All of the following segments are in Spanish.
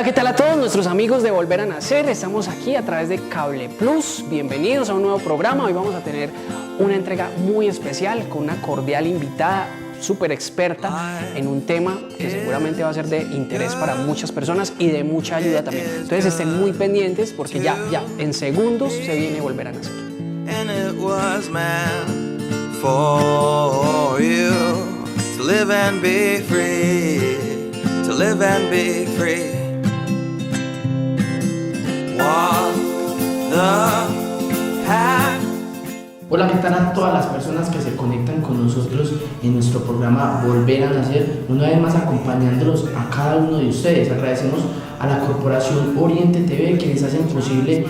¿qué tal a todos nuestros amigos de Volver a Nacer? Estamos aquí a través de Cable Plus. Bienvenidos a un nuevo programa. Hoy vamos a tener una entrega muy especial con una cordial invitada súper experta en un tema que seguramente va a ser de interés para muchas personas y de mucha ayuda también. Entonces estén muy pendientes porque ya en segundos se viene Volver a Nacer. And it was meant for you to live and be free, to live and be free. Walk the path. Hola, ¿qué tal a todas las personas que se conectan con nosotros en nuestro programa Volver a Nacer? Una vez más acompañándolos a cada uno de ustedes. Agradecemos a la Corporación Oriente TV, quienes hacen posible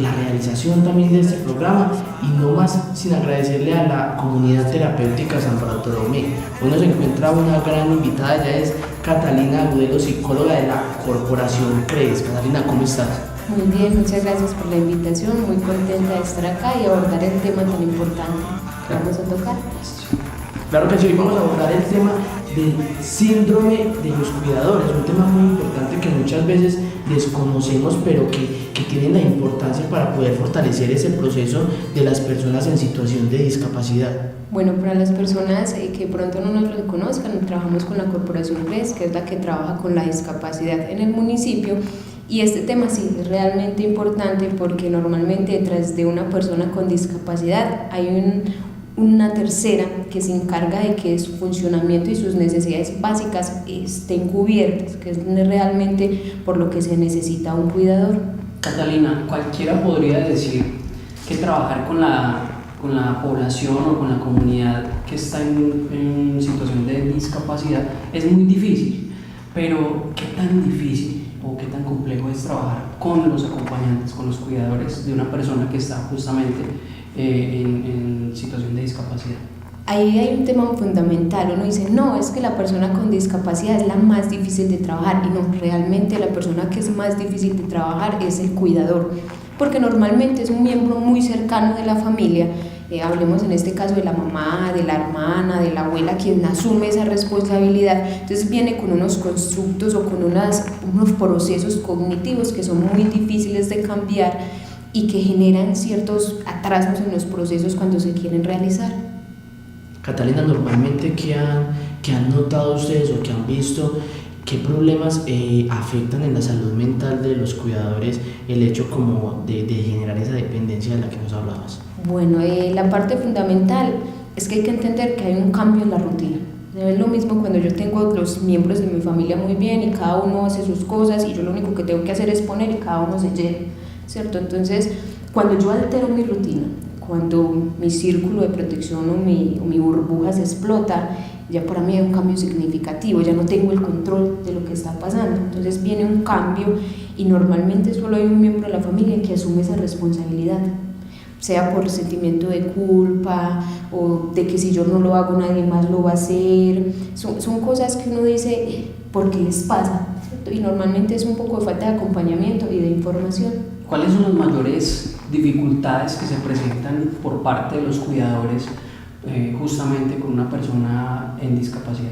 la realización también de este programa, y no más sin agradecerle a la Comunidad Terapéutica San Bartolomé. Hoy nos encuentra una gran invitada, ella es Catalina Agudelo, psicóloga de la Corporación CREES. Catalina, ¿cómo estás? Muy bien, muchas gracias por la invitación, muy contenta de estar acá y abordar el tema tan importante que vamos a tocar. Claro que sí, hoy vamos a abordar el tema del síndrome de los cuidadores, un tema muy importante que muchas veces desconocemos, pero que tiene la importancia para poder fortalecer ese proceso de las personas en situación de discapacidad. Bueno, para las personas que pronto no nos reconozcan, trabajamos con la Corporación CREES, que es la que trabaja con la discapacidad en el municipio. Y este tema sí es realmente importante porque normalmente detrás de una persona con discapacidad hay una tercera que se encarga de que su funcionamiento y sus necesidades básicas estén cubiertas, que es realmente por lo que se necesita un cuidador. Catalina, cualquiera podría decir que trabajar con la población o con la comunidad que está en situación de discapacidad es muy difícil, pero ¿qué tan difícil o qué tan complejo es trabajar con los acompañantes, con los cuidadores de una persona que está justamente en situación de discapacidad? Ahí hay un tema fundamental. Uno dice, no, es que la persona con discapacidad es la más difícil de trabajar, y no, realmente la persona que es más difícil de trabajar es el cuidador, porque normalmente es un miembro muy cercano de la familia. Hablemos en este caso de la mamá, de la hermana, de la abuela, quien asume esa responsabilidad. Entonces viene con unos constructos o con unos procesos cognitivos que son muy difíciles de cambiar y que generan ciertos atrasos en los procesos cuando se quieren realizar. Catalina, normalmente ¿qué han notado ustedes o qué han visto? ¿Qué problemas afectan en la salud mental de los cuidadores el hecho como de generar esa dependencia de la que nos hablabas? Bueno, la parte fundamental es que hay que entender que hay un cambio en la rutina. No es lo mismo cuando yo tengo los miembros de mi familia muy bien y cada uno hace sus cosas y yo lo único que tengo que hacer es poner y cada uno se llena, ¿cierto? Entonces, cuando yo altero mi rutina, cuando mi círculo de protección o mi burbuja se explota, ya para mí hay un cambio significativo, ya no tengo el control de lo que está pasando. Entonces viene un cambio y normalmente solo hay un miembro de la familia que asume esa responsabilidad, sea por sentimiento de culpa o de que si yo no lo hago nadie más lo va a hacer. Son cosas que uno dice, ¿por qué les pasa? ¿Cierto? Y normalmente es un poco de falta de acompañamiento y de información. ¿Cuáles son las mayores dificultades que se presentan por parte de los cuidadores justamente con una persona en discapacidad?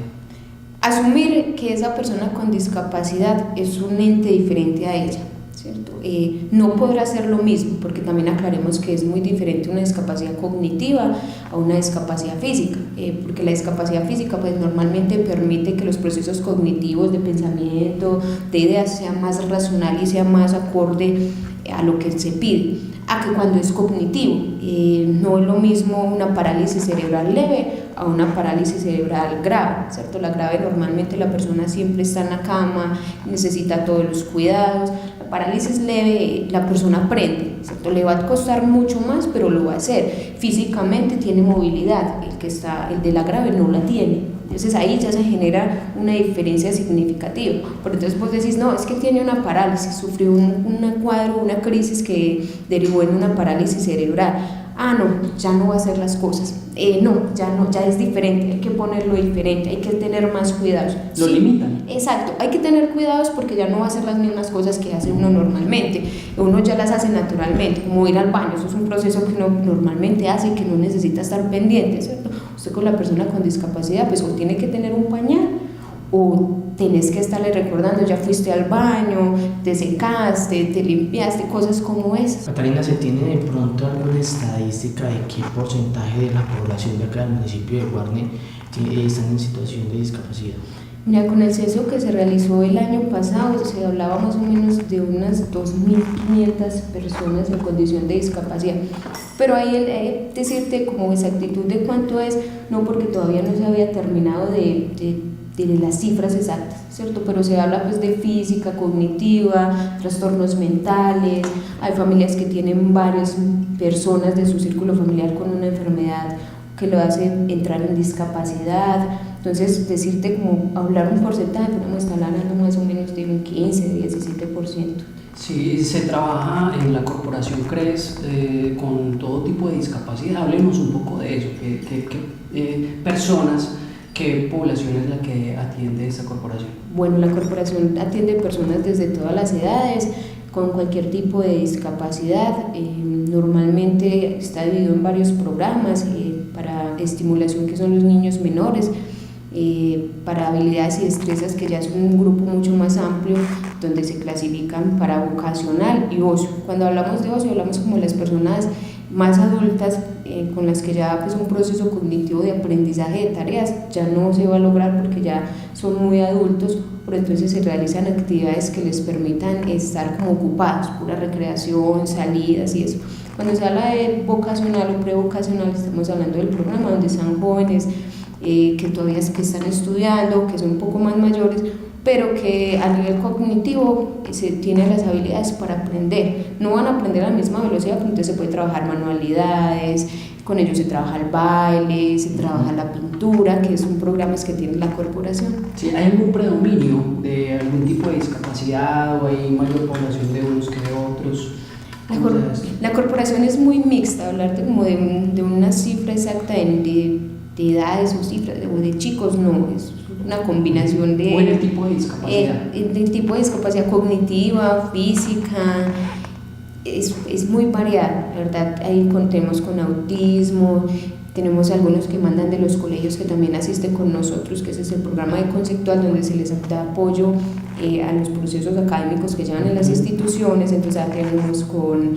Asumir que esa persona con discapacidad es un ente diferente a ella, ¿cierto? No podrá hacer lo mismo, porque también aclaremos que es muy diferente una discapacidad cognitiva a una discapacidad física, porque la discapacidad física pues normalmente permite que los procesos cognitivos de pensamiento, de ideas sean más racional y sea más acorde a lo que se pide, a que cuando es cognitivo, no es lo mismo una parálisis cerebral leve a una parálisis cerebral grave, ¿cierto? La grave normalmente la persona siempre está en la cama, necesita todos los cuidados. La parálisis leve la persona aprende, ¿cierto? Le va a costar mucho más, pero lo va a hacer. Físicamente tiene movilidad, el de la grave no la tiene. Entonces ahí ya se genera una diferencia significativa. Por entonces vos decís, no, es que tiene una parálisis, sufrió un cuadro, una crisis que derivó en una parálisis cerebral. Ah, no, ya no va a hacer las cosas. No, ya es diferente, hay que ponerlo diferente, hay que tener más cuidados. ¿Lo limitan? Exacto, hay que tener cuidados porque ya no va a hacer las mismas cosas que hace uno normalmente. Uno ya las hace naturalmente, como ir al baño, eso es un proceso que uno normalmente hace y que no necesita estar pendiente, ¿cierto? Usted con la persona con discapacidad, pues o tiene que tener un pañal o tenés que estarle recordando, ya fuiste al baño, te secaste, te limpiaste, cosas como esas. Catalina, ¿se tiene de pronto alguna estadística de qué porcentaje de la población de acá del municipio de Guarne están en situación de discapacidad? Mira, con el censo que se realizó el año pasado, se hablaba más o menos de unas 2.500 personas en condición de discapacidad. Pero ahí decirte como exactitud de cuánto es, no, porque todavía no se había terminado de las cifras exactas, ¿cierto? Pero se habla pues de física, cognitiva, trastornos mentales, hay familias que tienen varias personas de su círculo familiar con una enfermedad que lo hace entrar en discapacidad. Entonces, decirte como hablar un porcentaje, podemos estar hablando más o menos de un 15, 17%. Sí, se trabaja en la corporación CRES con todo tipo de discapacidad. Háblenos un poco de eso, qué personas, qué población es la que atiende esta corporación. Bueno, la corporación atiende personas desde todas las edades, con cualquier tipo de discapacidad. Normalmente está dividido en varios programas para estimulación, que son los niños menores, para habilidades y destrezas, que ya es un grupo mucho más amplio, donde se clasifican para vocacional y ocio. Cuando hablamos de ocio, hablamos como de las personas más adultas con las que ya pues un proceso cognitivo de aprendizaje de tareas ya no se va a lograr porque ya son muy adultos, pero entonces se realizan actividades que les permitan estar como ocupados, pura recreación, salidas y eso. Cuando se habla de vocacional o prevocacional, estamos hablando del programa donde están jóvenes que todavía están estudiando, que son un poco más mayores, pero que a nivel cognitivo se tienen las habilidades para aprender. No van a aprender a la misma velocidad, pero entonces se puede trabajar manualidades, con ellos se trabaja el baile, se trabaja la pintura, que son programas que tiene la corporación. Sí, ¿hay algún predominio de algún tipo de discapacidad o hay mayor población de unos que de otros? La corporación es muy mixta, hablarte como de una cifra exacta de edades o cifras de chicos, no, es una combinación de... ¿O en el tipo de discapacidad? El tipo de discapacidad cognitiva, física, es muy variado, la verdad. Ahí contemos con autismo, tenemos algunos que mandan de los colegios que también asisten con nosotros, que ese es el programa de conceptual, donde se les da apoyo a los procesos académicos que llevan en las instituciones. Entonces tenemos con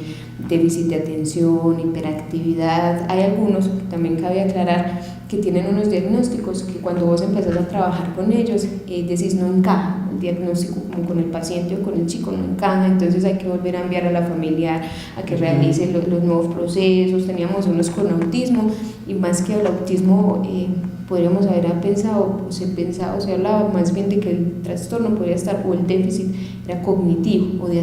déficit de atención, hiperactividad. Hay algunos, también cabe aclarar, que tienen unos diagnósticos que cuando vos empezás a trabajar con ellos decís no encaja, el diagnóstico como con el paciente o con el chico no encaja, entonces hay que volver a enviar a la familia a que realice los nuevos procesos. Teníamos unos con autismo, y más que el autismo podríamos haber pensado, se hablaba más bien de que el trastorno podría estar, o el déficit era cognitivo o de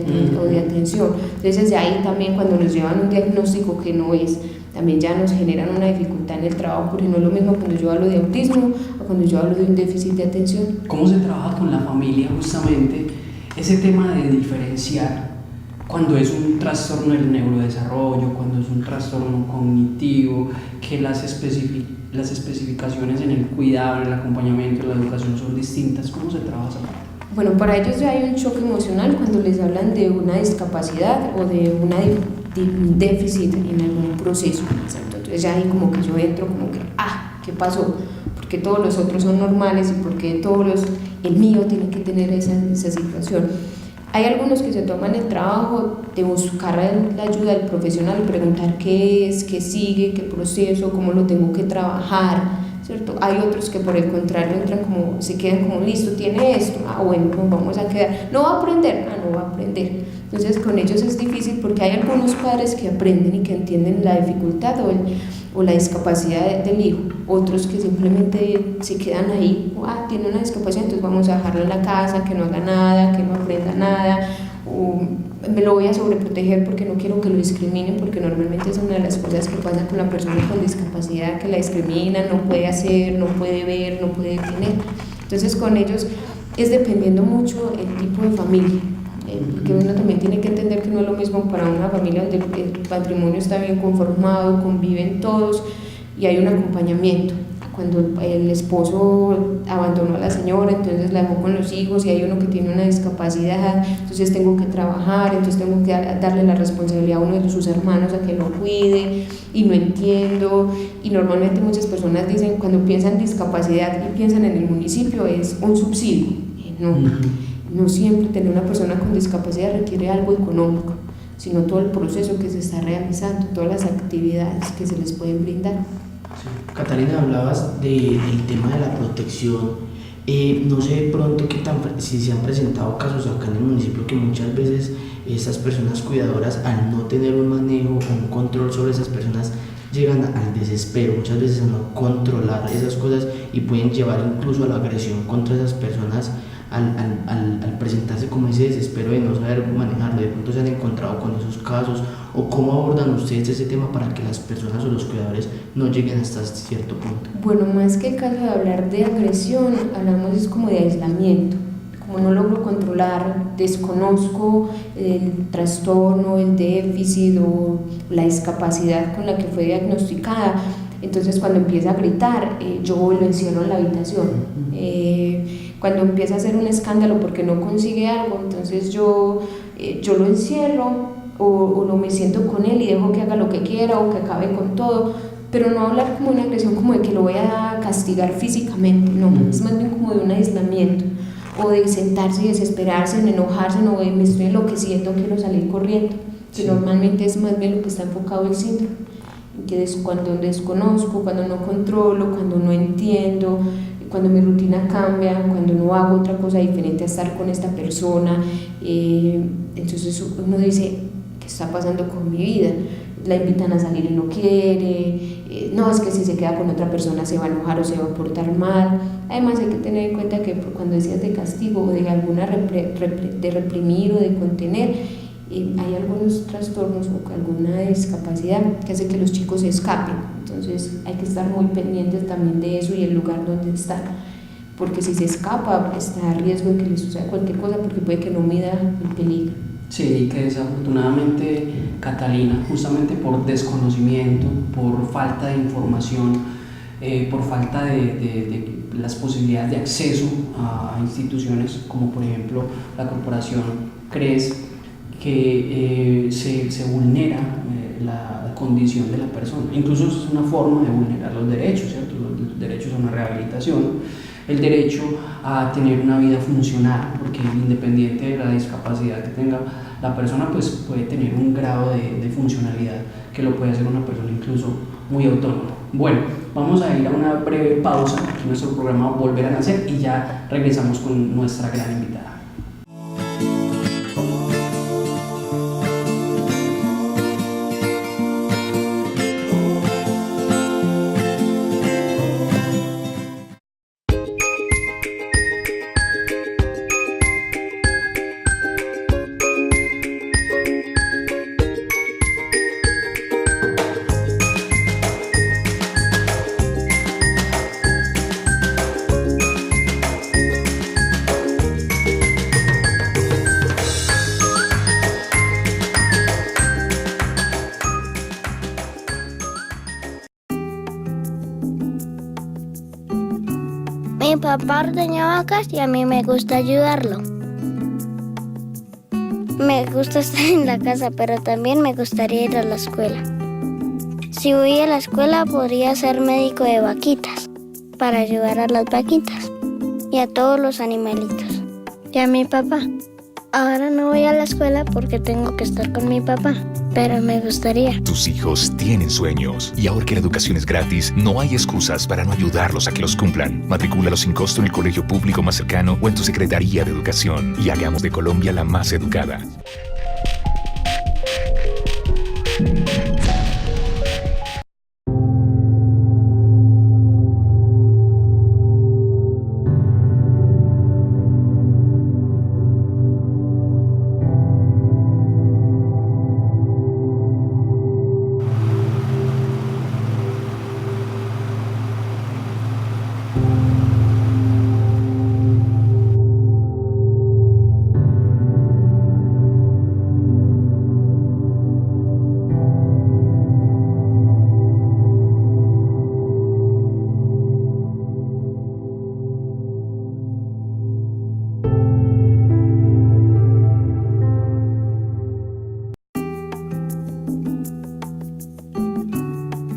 atención. Entonces de ahí también, cuando nos llevan un diagnóstico que no es, también ya nos generan una dificultad en el trabajo, porque no es lo mismo cuando yo hablo de autismo o cuando yo hablo de un déficit de atención. ¿Cómo se trabaja con la familia justamente ese tema de diferenciar cuando es un trastorno del neurodesarrollo, cuando es un trastorno cognitivo, que las especificaciones en el cuidado, en el acompañamiento, en la educación son distintas? ¿Cómo se trabaja esa parte? Bueno, para ellos ya hay un choque emocional cuando les hablan de una discapacidad o de un déficit en algún proceso, ¿cierto? Entonces ya ahí como que yo entro como que, ¿qué pasó? Porque todos los otros son normales y porque el mío tiene que tener esa situación. Hay algunos que se toman el trabajo de buscar la ayuda del profesional, preguntar qué es, qué sigue, qué proceso, cómo lo tengo que trabajar, ¿cierto? Hay otros que por el contrario entran como, se quedan como, listo, tiene esto, bueno, pues vamos a quedar, no va a aprender, no va a aprender. Entonces con ellos es difícil porque hay algunos padres que aprenden y que entienden la dificultad o la discapacidad del hijo, otros que simplemente se quedan ahí, tiene una discapacidad, entonces vamos a dejarlo en la casa, que no haga nada, que no aprenda nada, o me lo voy a sobreproteger porque no quiero que lo discriminen, porque normalmente es una de las cosas que pasa con la persona con discapacidad, que la discriminan, no puede hacer, no puede ver, no puede tener. Entonces con ellos es dependiendo mucho el tipo de familia, porque uno también tiene que entender que no es lo mismo para una familia donde el patrimonio está bien conformado, conviven todos y hay un acompañamiento. Cuando el esposo abandonó a la señora, entonces la dejó con los hijos, y hay uno que tiene una discapacidad, entonces tengo que trabajar, entonces tengo que darle la responsabilidad a uno de sus hermanos a que lo cuide, y no entiendo. Y normalmente muchas personas dicen, cuando piensan en discapacidad y piensan en el municipio, es un subsidio. no. No siempre tener una persona con discapacidad requiere algo económico, sino todo el proceso que se está realizando, todas las actividades que se les pueden brindar. Sí. Catalina, hablabas del tema de la protección. No sé de pronto si se han presentado casos acá en el municipio que muchas veces estas personas cuidadoras, al no tener un manejo o un control sobre esas personas, llegan al desespero, muchas veces a no controlar esas cosas y pueden llevar incluso a la agresión contra esas personas al presentarse como ese desespero de no saber manejarlo. De pronto se han encontrado con esos casos, o cómo abordan ustedes ese tema para que las personas o los cuidadores no lleguen hasta cierto punto. Bueno, más que el caso de hablar de agresión, hablamos es como de aislamiento. Como no logro controlar, desconozco el trastorno, el déficit o la discapacidad con la que fue diagnosticada, entonces cuando empieza a gritar, yo lo encierro en la habitación. Cuando empieza a hacer un escándalo porque no consigue algo, entonces yo lo encierro o no me siento con él y dejo que haga lo que quiera o que acabe con todo, pero no hablar como una agresión como de que lo voy a castigar físicamente, no, es más bien como de un aislamiento o de sentarse y desesperarse, en enojarse, no, me estoy enloqueciendo, quiero salir corriendo, que normalmente es más bien lo que está enfocado el síndrome, que es cuando desconozco, cuando no controlo, cuando no entiendo, cuando mi rutina cambia, cuando no hago otra cosa diferente a estar con esta persona, entonces uno dice, ¿qué está pasando con mi vida? La invitan a salir y no quiere, no, es que si se queda con otra persona se va a enojar o se va a portar mal. Además hay que tener en cuenta que cuando decías de castigo o de alguna de reprimir o de contener, hay algunos trastornos o alguna discapacidad que hace que los chicos se escapen, entonces hay que estar muy pendientes también de eso y el lugar donde están, porque si se escapa está a riesgo de que le suceda cualquier cosa, porque puede que no mida el peligro. Sí, y que desafortunadamente, Catalina, justamente por desconocimiento, por falta de información, por falta de las posibilidades de acceso a instituciones como por ejemplo la corporación CRES, que se vulnera la condición de la persona. Incluso es una forma de vulnerar los derechos, ¿cierto? Los derechos a una rehabilitación, el derecho a tener una vida funcional, porque independiente de la discapacidad que tenga la persona, pues puede tener un grado de funcionalidad que lo puede hacer una persona incluso muy autónoma. Bueno, vamos a ir a una breve pausa aquí en nuestro programa Volver a Nacer y ya regresamos con nuestra gran invitada. Mi papá ordeña vacas y a mí me gusta ayudarlo. Me gusta estar en la casa, pero también me gustaría ir a la escuela. Si voy a la escuela podría ser médico de vaquitas, para ayudar a las vaquitas y a todos los animalitos. Y a mi papá. Ahora no voy a la escuela porque tengo que estar con mi papá, pero me gustaría. Tus hijos tienen sueños y ahora que la educación es gratis, no hay excusas para no ayudarlos a que los cumplan. Matricúlalos sin costo en el colegio público más cercano o en tu Secretaría de Educación y hagamos de Colombia la más educada.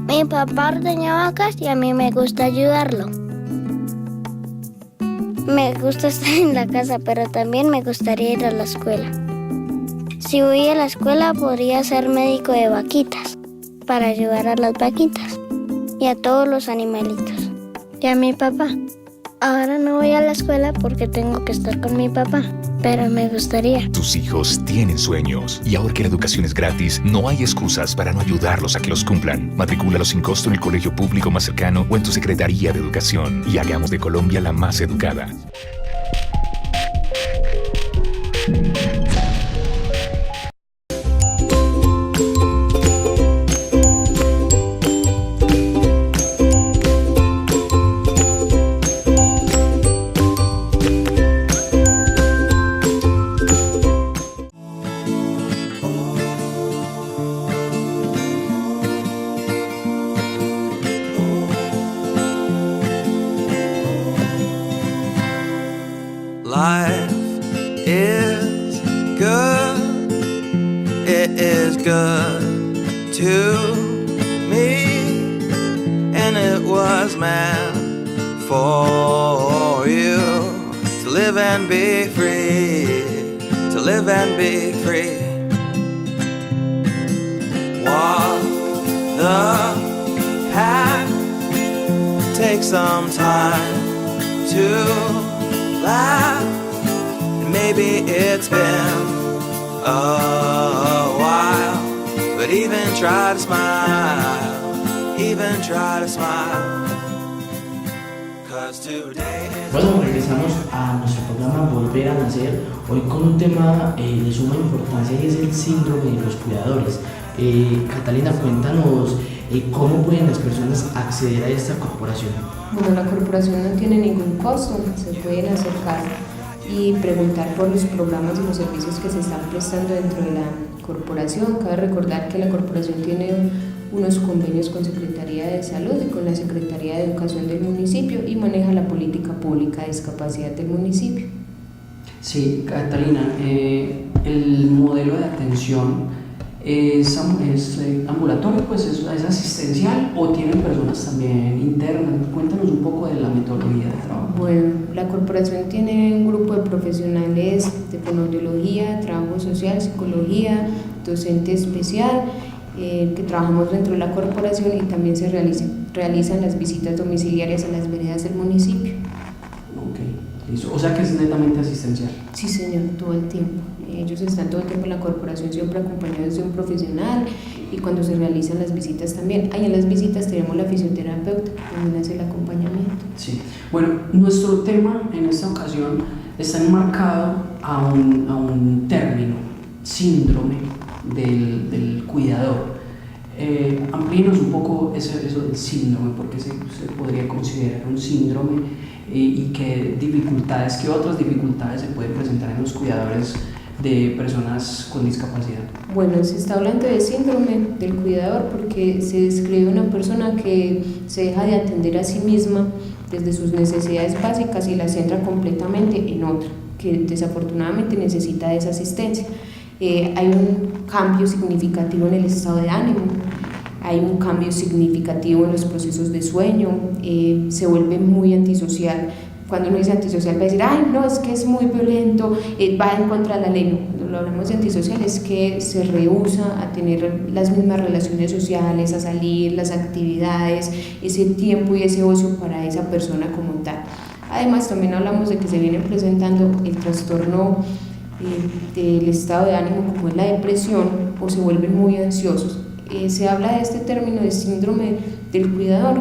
Mi papá ordeña vacas y a mí me gusta ayudarlo. Me gusta estar en la casa, pero también me gustaría ir a la escuela. Si voy a la escuela podría ser médico de vaquitas, para ayudar a las vaquitas y a todos los animalitos. Y a mi papá. Ahora no voy a la escuela porque tengo que estar con mi papá, pero me gustaría. Tus hijos tienen sueños y ahora que la educación es gratis, no hay excusas para no ayudarlos a que los cumplan. Matricúlalos sin costo en el colegio público más cercano o en tu Secretaría de Educación y hagamos de Colombia la más educada. Life is good, it is good to me, and it was meant for you to live and be free, to live and be free. Walk the path, take some time to laugh. Maybe it's been a while, but even try to smile, even try to smile, 'cause today is... Bueno, regresamos a nuestro programa Volver a Nacer, hoy con un tema de suma importancia y es el síndrome de los cuidadores. Catalina, cuéntanos cómo pueden las personas acceder a esta corporación. Bueno, la corporación no tiene ningún costo, se pueden acercar y preguntar por los programas y los servicios que se están prestando dentro de la corporación. Cabe recordar que la corporación tiene unos convenios con Secretaría de Salud y con la Secretaría de Educación del municipio y maneja la política pública de discapacidad del municipio. Sí, Catalina, el modelo de atención es ambulatorio, pues es asistencial o tienen personas también internas. Cuéntanos un poco de la metodología de trabajo. Bueno, la corporación tiene un grupo de profesionales de fonoaudiología, trabajo social, psicología, docente especial, que trabajamos dentro de la corporación y también se realizan las visitas domiciliarias a las veredas del municipio. Ok, listo. O sea que es netamente asistencial. Sí, señor, todo el tiempo. Ellos están todo el tiempo en la corporación, siempre acompañados de un profesional y cuando se realizan las visitas también. Ahí en las visitas tenemos la fisioterapeuta, también hace el acompañamiento. Sí, bueno, nuestro tema en esta ocasión está enmarcado a un término, síndrome del cuidador. Amplíenos un poco eso del síndrome, porque se podría considerar un síndrome y qué otras dificultades se pueden presentar en los cuidadores de personas con discapacidad. Bueno, se está hablando de síndrome del cuidador porque se describe una persona que se deja de atender a sí misma desde sus necesidades básicas y las centra completamente en otra, que desafortunadamente necesita de esa asistencia. Hay un cambio significativo en el estado de ánimo, hay un cambio significativo en los procesos de sueño, se vuelve muy antisocial. Cuando uno dice antisocial va a decir, ay, no, es que es muy violento, va en contra de la ley. No, cuando hablamos de antisocial es que se rehúsa a tener las mismas relaciones sociales, a salir, las actividades, ese tiempo y ese ocio para esa persona como tal. Además, también hablamos de que se viene presentando el trastorno del estado de ánimo como es la depresión o se vuelven muy ansiosos. Se habla de este término de síndrome del cuidador,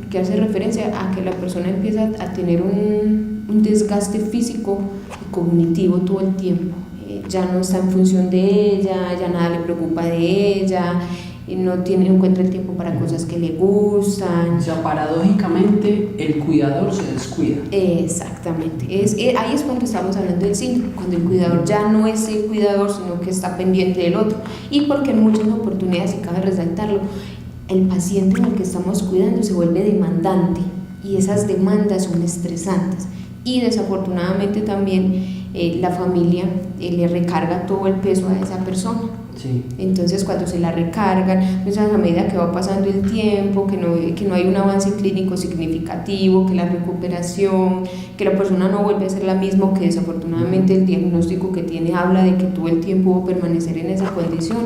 que hace referencia a que la persona empieza a tener un desgaste físico y cognitivo todo el tiempo. Ya no está en función de ella, ya nada le preocupa de ella, no encuentra el tiempo para cosas que le gustan. O sea, paradójicamente el cuidador se descuida. Exactamente, ahí es cuando estamos hablando del síndrome, cuando el cuidador ya no es el cuidador, sino que está pendiente del otro. Y porque en muchas oportunidades, y cabe resaltarlo, el paciente en el que estamos cuidando se vuelve demandante y esas demandas son estresantes y desafortunadamente también la familia le recarga todo el peso a esa persona. Sí. Entonces cuando se la recargan, pues a medida que va pasando el tiempo, que no hay un avance clínico significativo, que la recuperación, que la persona no vuelve a ser la misma, que desafortunadamente el diagnóstico que tiene habla de que todo el tiempo va a permanecer en esa condición.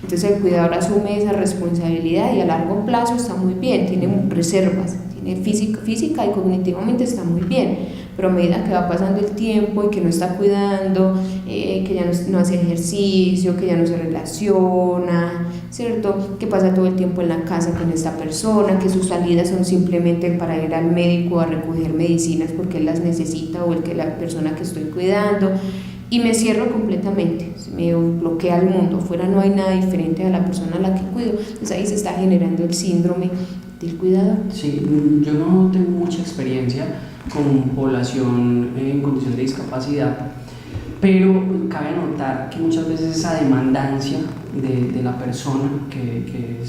Entonces el cuidador asume esa responsabilidad y a largo plazo está muy bien, tiene reservas, tiene física y cognitivamente está muy bien. Pero a medida que va pasando el tiempo y que no está cuidando, que ya no hace ejercicio, que ya no se relaciona, ¿cierto? Que pasa todo el tiempo en la casa con esta persona, que sus salidas son simplemente para ir al médico a recoger medicinas porque él las necesita o la persona que estoy cuidando, y me cierro completamente, me bloquea el mundo, afuera no hay nada diferente a la persona a la que cuido. Entonces ahí se está generando el síndrome del cuidador. Sí, yo no tengo mucha experiencia con población en condición de discapacidad, pero cabe notar que muchas veces esa demandancia de la persona que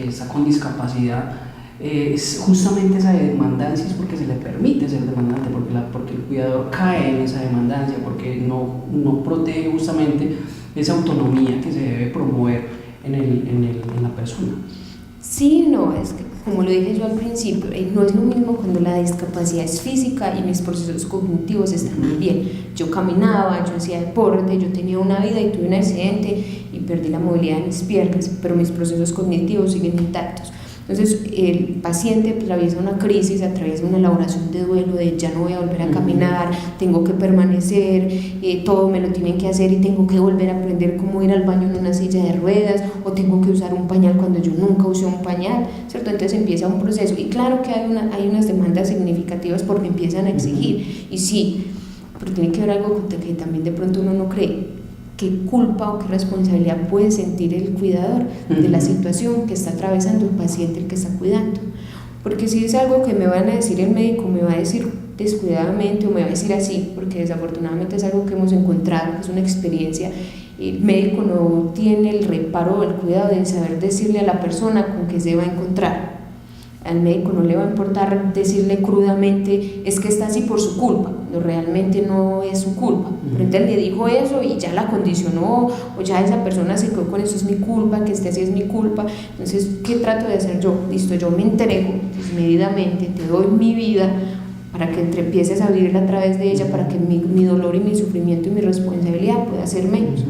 está con discapacidad es justamente esa demandancia, es porque se le permite ser demandante, porque el cuidador cae en esa demandancia, porque no protege justamente esa autonomía que se debe promover en la persona. Sí, no, es que como lo dije yo al principio, no es lo mismo cuando la discapacidad es física y mis procesos cognitivos están muy bien. Yo caminaba, yo hacía deporte, yo tenía una vida y tuve un accidente y perdí la movilidad de mis piernas, pero mis procesos cognitivos siguen intactos. Entonces el paciente atraviesa una crisis, atraviesa una elaboración de duelo de ya no voy a volver a caminar, tengo que permanecer, todo me lo tienen que hacer y tengo que volver a aprender cómo ir al baño en una silla de ruedas, o tengo que usar un pañal cuando yo nunca usé un pañal, ¿cierto? Entonces empieza un proceso y claro que hay unas demandas significativas porque empiezan a exigir, y sí, pero tiene que haber algo que también de pronto uno no cree. ¿Qué culpa o qué responsabilidad puede sentir el cuidador de la situación que está atravesando el paciente, el que está cuidando? Porque si es algo que me van a decir el médico, me va a decir descuidadamente o me va a decir así, porque desafortunadamente es algo que hemos encontrado, que es una experiencia. El médico no tiene el reparo o el cuidado de saber decirle a la persona con qué se va a encontrar. Al médico no le va a importar decirle crudamente es que está así por su culpa, cuando realmente no es su culpa. Pero entonces le dijo eso y ya la condicionó, o ya esa persona se quedó con eso es mi culpa, que esté así es mi culpa. Entonces, ¿qué trato de hacer yo? Listo, yo me entrego desmedidamente, te doy mi vida para que empieces a vivirla a través de ella, para que mi dolor y mi sufrimiento y mi responsabilidad pueda ser menos.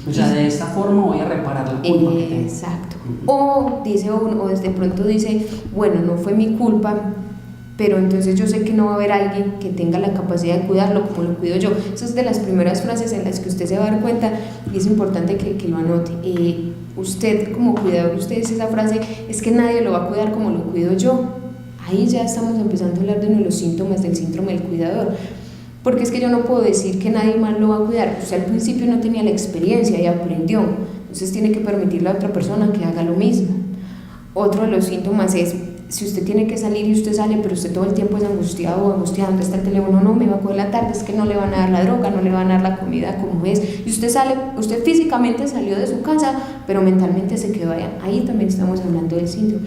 O sea, de esta forma voy a reparar la culpa que tengo. Exacto. O dice uno, o desde pronto dice, bueno, no fue mi culpa, pero entonces yo sé que no va a haber alguien que tenga la capacidad de cuidarlo como lo cuido yo. Esa es de las primeras frases en las que usted se va a dar cuenta y es importante que lo anote. Usted como cuidador, usted dice esa frase, es que nadie lo va a cuidar como lo cuido yo. Ahí ya estamos empezando a hablar de uno de los síntomas del síndrome del cuidador. Porque es que yo no puedo decir que nadie más lo va a cuidar. Usted al principio no tenía la experiencia y aprendió. Entonces tiene que permitirle a otra persona que haga lo mismo. Otro de los síntomas es, si usted tiene que salir y usted sale, pero usted todo el tiempo es angustiado o angustiado, ¿dónde está el teléfono? No, me va a coger la tarde, es que no le van a dar la droga, no le van a dar la comida como es. Y usted sale, usted físicamente salió de su casa, pero mentalmente se quedó allá. Ahí también estamos hablando del síndrome.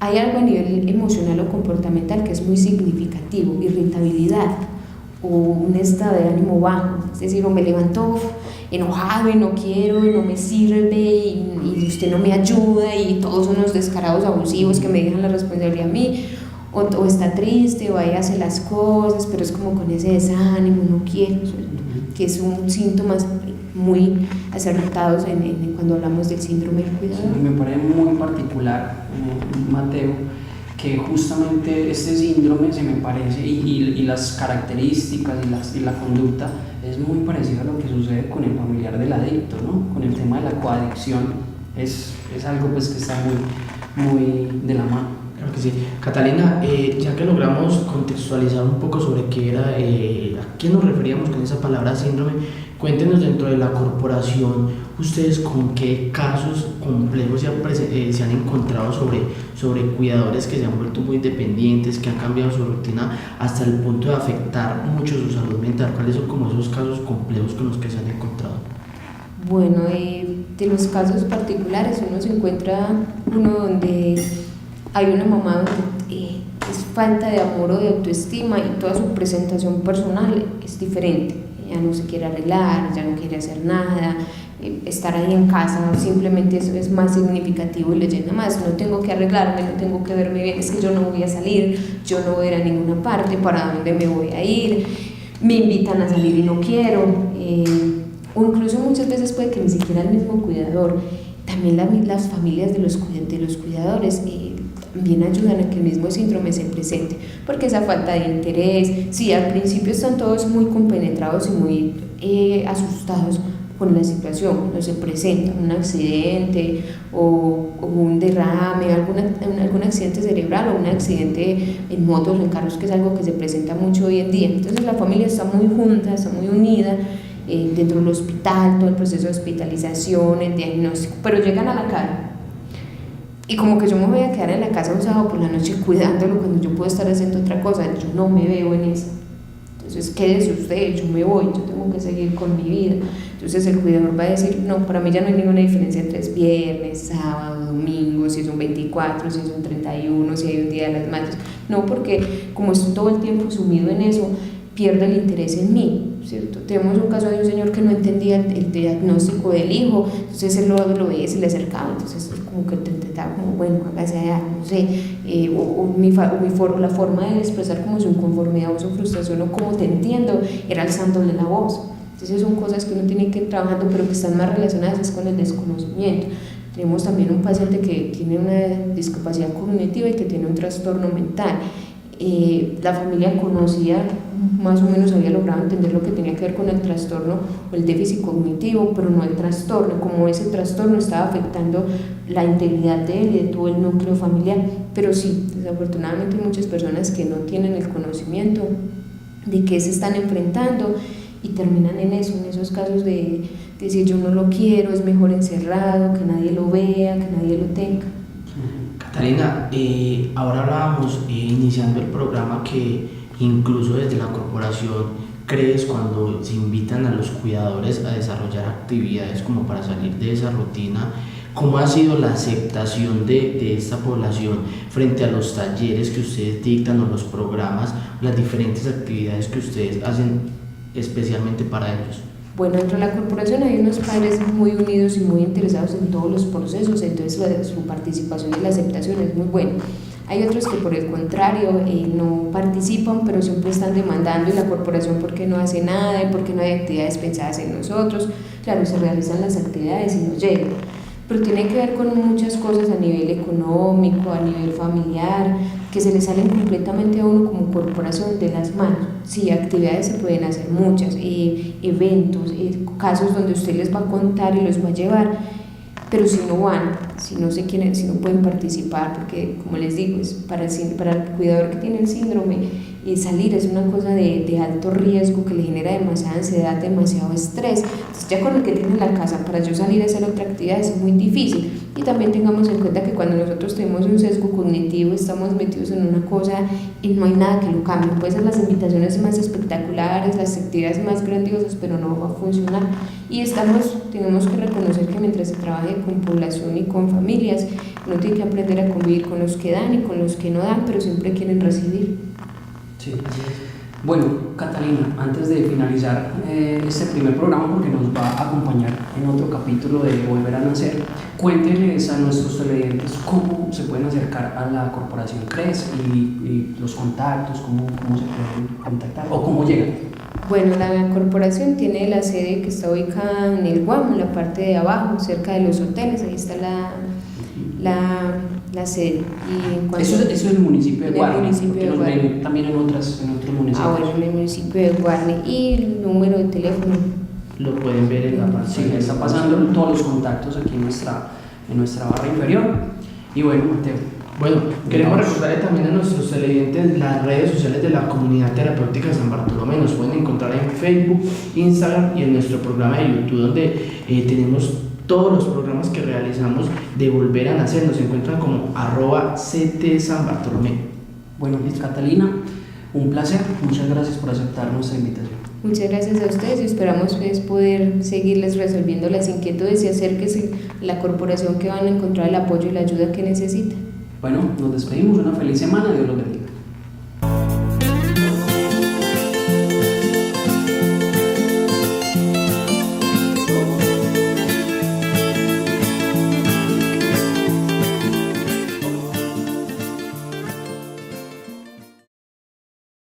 Hay algo a nivel emocional o comportamental que es muy significativo, irritabilidad o un estado de ánimo bajo, es decir, o me levanto enojado y no quiero y no me sirve y usted no me ayuda y todos son unos descarados abusivos que me dejan la responsabilidad a mí, o está triste o ahí hace las cosas pero es como con ese desánimo, no quiero, que son síntomas muy acertados cuando hablamos del síndrome del cuidador. Sí, me parece muy particular, Mateo, que justamente este síndrome se me parece y las características y la conducta es muy parecido a lo que sucede con el familiar del adicto, ¿no? Con el tema de la coadicción es algo pues que está muy de la mano. Claro que sí. Catalina, ya que logramos contextualizar un poco sobre qué era, a qué nos referíamos con esa palabra síndrome, cuéntenos dentro de la corporación, ustedes con qué casos complejos se han encontrado sobre cuidadores que se han vuelto muy dependientes, que han cambiado su rutina hasta el punto de afectar mucho su salud mental. ¿Cuáles son como esos casos complejos con los que se han encontrado? Bueno, de los casos particulares uno se encuentra uno donde hay una mamá donde es falta de amor o de autoestima y toda su presentación personal es diferente. Ella no se quiere arreglar, ya no quiere hacer nada, estar ahí en casa, simplemente eso es más significativo y le llena más. No tengo que arreglarme, no tengo que verme bien, es que yo no voy a salir, yo no voy a ir a ninguna parte, ¿para dónde me voy a ir? Me invitan a salir y no quiero, o incluso muchas veces puede que ni siquiera el mismo cuidador, también las familias de los cuidadores también ayudan a que el mismo síndrome se presente, porque esa falta de interés, sí, al principio están todos muy compenetrados y muy asustados con la situación, cuando se presenta un accidente o un derrame, algún accidente cerebral o un accidente en motos o en carros, que es algo que se presenta mucho hoy en día. Entonces la familia está muy junta, está muy unida dentro del hospital, todo el proceso de hospitalización, el diagnóstico, pero llegan a la cara. Y como que yo me voy a quedar en la casa un sábado por la noche cuidándolo cuando yo puedo estar haciendo otra cosa, yo no me veo en eso. Entonces quédese usted, yo me voy, yo tengo que seguir con mi vida. Entonces el cuidador va a decir, no, para mí ya no hay ninguna diferencia entre es viernes, sábado, domingo, si es un 24, si es un 31, si hay un día de las madres. No, porque como estoy todo el tiempo sumido en eso, pierde el interés en mí, ¿cierto? Tenemos un caso de un señor que no entendía el diagnóstico del hijo, entonces él lo veía y se le acercaba, entonces como que te intentaba como, bueno, hágase allá, no sé, la forma de expresar como su inconformidad o su frustración o como te entiendo, era alzándole la voz. Entonces son cosas que uno tiene que ir trabajando, pero que están más relacionadas es con el desconocimiento. Tenemos también un paciente que tiene una discapacidad cognitiva y que tiene un trastorno mental. La familia conocía, más o menos había logrado entender lo que tenía que ver con el trastorno o el déficit cognitivo, pero no el trastorno, como ese trastorno estaba afectando la integridad de él y de todo el núcleo familiar. Pero sí, desafortunadamente hay muchas personas que no tienen el conocimiento de qué se están enfrentando y terminan en eso, en esos casos de decir yo no lo quiero, es mejor encerrado, que nadie lo vea, que nadie lo tenga. Catalina, ahora hablábamos iniciando el programa que incluso desde la corporación crees cuando se invitan a los cuidadores a desarrollar actividades como para salir de esa rutina. ¿Cómo ha sido la aceptación de esta población frente a los talleres que ustedes dictan o los programas, las diferentes actividades que ustedes hacen especialmente para ellos? Bueno, dentro de la corporación hay unos padres muy unidos y muy interesados en todos los procesos, entonces su participación y la aceptación es muy buena. Hay otros que por el contrario no participan, pero siempre están demandando, y la corporación ¿por qué no hace nada? ¿Y por qué no hay actividades pensadas en nosotros? Claro, se realizan las actividades y no llegan, pero tiene que ver con muchas cosas a nivel económico, a nivel familiar, que se le salen completamente a uno como corporación de las manos. Sí, actividades se pueden hacer muchas, eventos, casos donde usted les va a contar y los va a llevar, pero si no van, si no se quieren, si no pueden participar, porque como les digo, es para el cuidador que tiene el síndrome, salir es una cosa de alto riesgo que le genera demasiada ansiedad, demasiado estrés. Entonces ya con el que tiene en la casa, para yo salir a hacer otra actividad es muy difícil. Y también tengamos en cuenta que cuando nosotros tenemos un sesgo cognitivo, estamos metidos en una cosa y no hay nada que lo cambie. Pueden ser las invitaciones más espectaculares, las actividades más grandiosas, pero no va a funcionar. Y tenemos que reconocer que mientras se trabaje con población y con familias, uno tiene que aprender a convivir con los que dan y con los que no dan, pero siempre quieren recibir. Sí, así es. Bueno, Catalina, antes de finalizar este primer programa, porque nos va a acompañar en otro capítulo de Volver a Nacer, cuéntenles a nuestros televidentes cómo se pueden acercar a la Corporación CRES y los contactos, cómo se pueden contactar o cómo llegan. Bueno, la corporación tiene la sede que está ubicada en el Guamo, en la parte de abajo, cerca de los hoteles, ahí está la sede. Y eso es el municipio de Guarne, también en otros municipios. Bueno, en el municipio de Guarne. Y el número de teléfono lo pueden ver en la parte. Sí, está pasando todos los contactos aquí en nuestra barra inferior. Y bueno, Mateo. Bueno, queremos recordarle también a nuestros televidentes las redes sociales de la Comunidad Terapéutica San Bartolomé. Nos pueden encontrar en Facebook, Instagram y en nuestro programa de YouTube, donde tenemos todos los programas que realizamos de Volver a Nacer. Nos encuentran como @CT San Bartolomé. Bueno, Catalina, un placer. Muchas gracias por aceptar nuestra invitación. Muchas gracias a ustedes y esperamos poder seguirles resolviendo las inquietudes y acérquense a la corporación, que van a encontrar el apoyo y la ayuda que necesitan. Bueno, nos despedimos. Una feliz semana. Dios los bendiga.